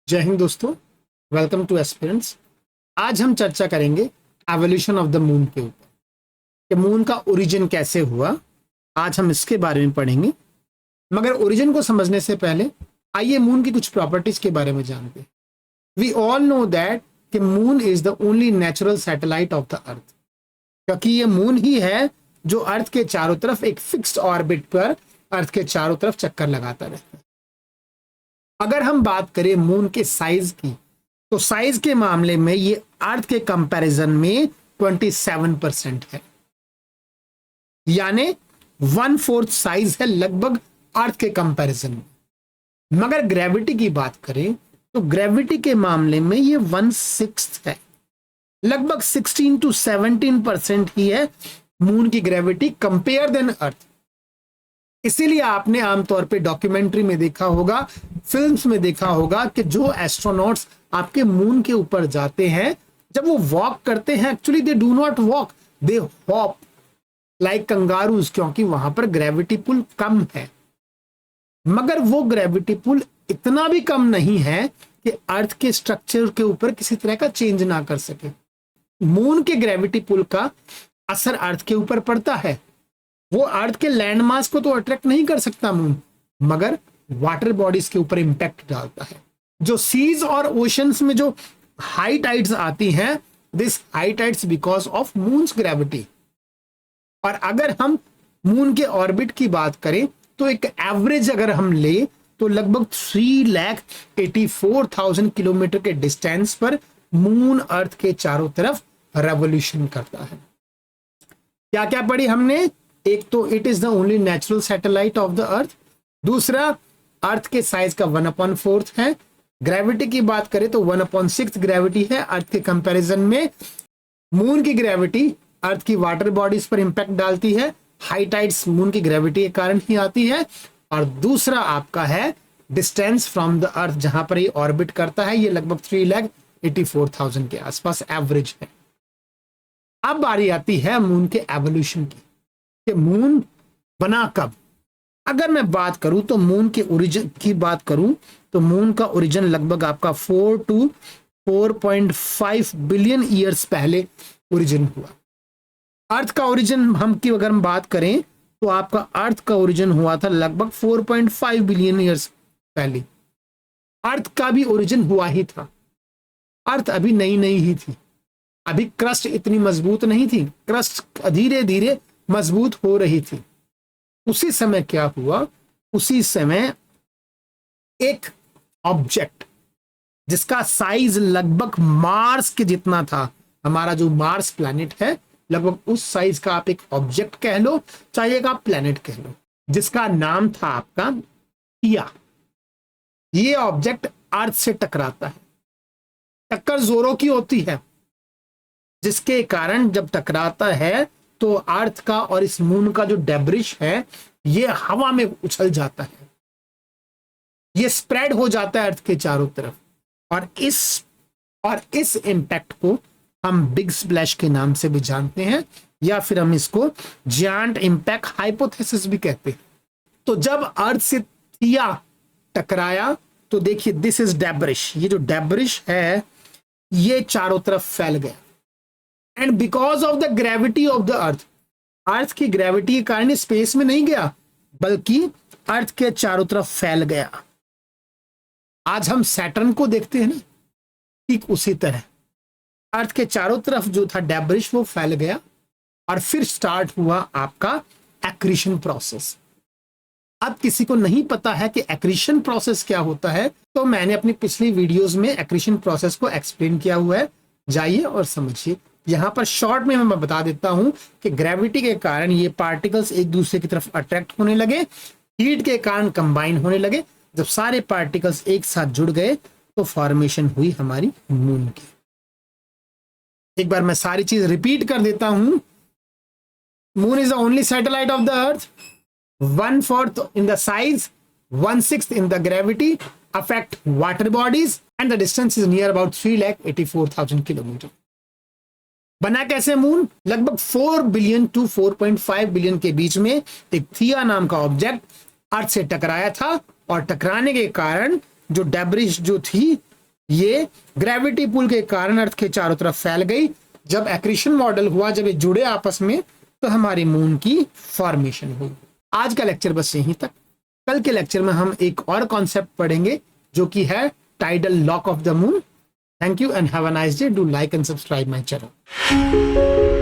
जय हिंद दोस्तों, welcome two aspirants. आज हम चर्चा करेंगे एवोल्यूशन ऑफ द मून के ऊपर कि मून का ओरिजिन कैसे हुआ। आज हम इसके बारे में पढ़ेंगे, मगर ओरिजिन को समझने से पहले आइए मून की कुछ प्रॉपर्टीज के बारे में जानते हैं। वी ऑल नो दैट कि moon is the only natural satellite of the अर्थ, क्योंकि ये मून ही है जो अर्थ के चारों तरफ एक फिक्स्ड ऑर्बिट पर अर्थ के चारों तरफ चक्कर लगाता रहता है। अगर हम बात करें मून के साइज की, तो साइज के मामले में ये अर्थ के कंपैरिजन में 27% है, यानी 1/4 साइज है लगभग अर्थ के कंपैरिजन में। मगर ग्रेविटी की बात करें तो ग्रेविटी के मामले में ये 1/6 है, लगभग 16 to 17% ही है मून की ग्रेविटी कंपेयर देन अर्थ। इसीलिए आपने आमतौर पे डॉक्यूमेंट्री में देखा होगा, फिल्म्स में देखा होगा कि जो एस्ट्रोनॉट्स आपके मून के ऊपर जाते हैं, जब वो वॉक करते हैं, actually they do not walk, they hop like kangaroos, क्योंकि वहां पर ग्रेविटी पुल कम है। मगर वो ग्रेविटी पुल इतना भी कम नहीं है कि अर्थ के स्ट्रक्चर के ऊपर किसी तरह का चेंज ना कर सके। मून के ग्रेविटी पुल का असर अर्थ के ऊपर पड़ता है। वो अर्थ के लैंडमास को तो अट्रैक्ट नहीं कर सकता मून, मगर वाटर बॉडीज के ऊपर इंपैक्ट डालता है। जो सीज और ओशंस में जो हाई टाइड्स आती हैं, this high tides because of moons gravity. और अगर हम मून के ऑर्बिट की बात करें तो एक एवरेज अगर हम ले तो लगभग 3,84,000 किलोमीटर के डिस्टेंस पर मून अर्थ के चारों तरफ रेवोल्यूशन करता है। क्या क्या पढ़ी हमने? एक तो it is the only natural satellite of the अर्थ, दूसरा अर्थ के साइज का 1/4 है। ग्रेविटी की बात करें तो 1/6 ग्रेविटी है अर्थ के कंपैरिजन में। मून की ग्रेविटी अर्थ की वाटर बॉडीज पर इंपैक्ट डालती है, हाई टाइड्स मून की ग्रेविटी के कारण ही आती है। और दूसरा आपका है डिस्टेंस फ्रॉम द अर्थ, जहां पर ये ऑर्बिट करता है, ये लगभग 3,84,000 के आसपास एवरेज है। अब बारी आती है मून के एवोल्यूशन की कि मून बना कब। अगर मैं बात करूं तो मून के ओरिजिन की बात करूं तो मून का ओरिजिन लगभग आपका 4 to 4.5 बिलियन ईयर्स पहले ओरिजिन हुआ। अर्थ का ओरिजिन अगर हम बात करें तो आपका अर्थ का ओरिजिन हुआ था लगभग 4.5 बिलियन ईयर्स पहले। अर्थ का भी ओरिजिन हुआ ही था। अर्थ अभी नई नई ही थी, अभी क्रस्ट इतनी मजबूत नहीं थी, क्रस्ट धीरे धीरे मजबूत हो रही थी। उसी समय क्या हुआ, उसी समय एक ऑब्जेक्ट जिसका साइज लगभग मार्स के जितना था, हमारा जो मार्स प्लैनेट है, लगभग उस साइज का आप एक ऑब्जेक्ट कह लो, चाहे आप प्लैनेट कह लो, जिसका नाम था आपका थिया। ये ऑब्जेक्ट अर्थ से टकराता है। टक्कर जोरों की होती है, जिसके कारण जब टकराता है तो अर्थ का और इस मून का जो डेब्रिश है, ये हवा में उछल जाता है, ये स्प्रेड हो जाता है अर्थ के चारों तरफ। और इस इंपैक्ट को हम बिग स्प्लैश के नाम से भी जानते हैं, या फिर हम इसको जायंट इंपैक्ट हाइपोथेसिस भी कहते हैं। तो जब अर्थ से थिया टकराया तो देखिए, दिस इज डेब्रिश। ये जो डेब्रिश है ये चारों तरफ फैल गया, and because of the gravity of the earth, earth की ग्रेविटी के कारण स्पेस में नहीं गया, बल्कि अर्थ के चारों तरफ फैल गया। आज हम सैटर्न को देखते हैं ना, ठीक उसी तरह अर्थ के चारों तरफ जो था डेब्रिश वो फैल गया, और फिर स्टार्ट हुआ आपका एक्रीशन प्रोसेस। अब किसी को नहीं पता है कि एक्रीशन प्रोसेस क्या होता है, तो मैंने अपनी पिछली वीडियोस में एक्रीशन प्रोसेस को एक्सप्लेन किया हुआ है, जाइए और समझिए। यहां पर शॉर्ट में मैं बता देता हूं कि ग्रेविटी के कारण ये पार्टिकल्स एक दूसरे की तरफ अट्रैक्ट होने लगे, हीट के कारण कंबाइन होने लगे। जब सारे पार्टिकल्स एक साथ जुड़ गए तो फॉर्मेशन हुई हमारी मून की। एक बार मैं सारी चीज रिपीट कर देता हूं। Moon is the only satellite of the earth, 1/4 in the size, 1/6 in the gravity, affect water bodies, and the distance is near about 3,84,000 kilometer. बना कैसे मून? लगभग 4 बिलियन to 4.5 बिलियन के बीच में एक थिया नाम का ऑब्जेक्ट अर्थ से टकराया था, और टकराने के कारण जो डेब्रिश जो थी ये ग्रेविटी पुल के कारण अर्थ के चारों तरफ फैल गई। जब एक्रीशन मॉडल हुआ, जब ये जुड़े आपस में, तो हमारी मून की फॉर्मेशन हुई। आज का लेक्चर बस यहीं तक। कल के लेक्चर में हम एक और कॉन्सेप्ट पढ़ेंगे जो कि है tidal lock of the moon. Thank you and have a nice day. Do like and subscribe my channel.